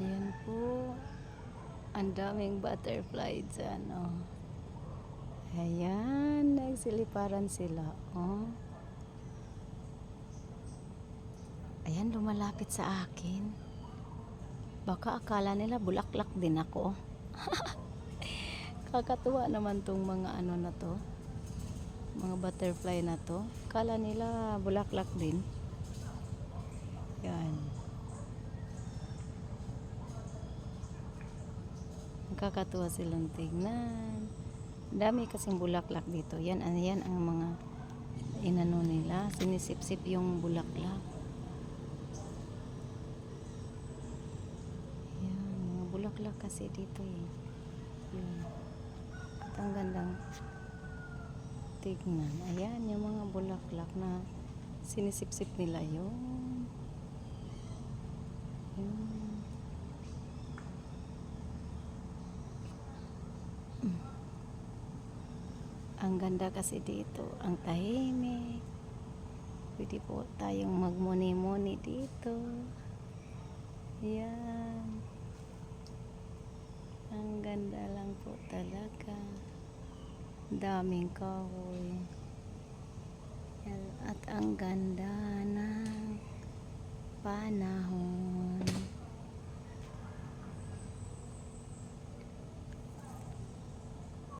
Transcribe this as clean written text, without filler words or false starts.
Ayan po. Ang daming butterfly dyan, oh. Ayan, nagsiliparan sila, oh. Ayan, lumalapit sa akin. Baka akala nila bulaklak din ako. Kakatuwa naman tong mga ano na to. Mga butterfly na to. Akala nila bulaklak din. Yan. Nakakatuwa silang tignan. Dami kasing bulaklak dito. Yan ang mga inano nila. Sinisip-sip yung bulaklak. Yan, mga bulaklak kasi dito eh. Yan. At ang gandang tignan. Ayan, yung mga bulaklak na sinisip-sip nila yun. Yan. Ang ganda kasi dito, ang tahimik. Pwede po tayong magmuni-muni dito. Yan. Ang ganda lang po talaga. Daming kahoy. At ang ganda ng panahon.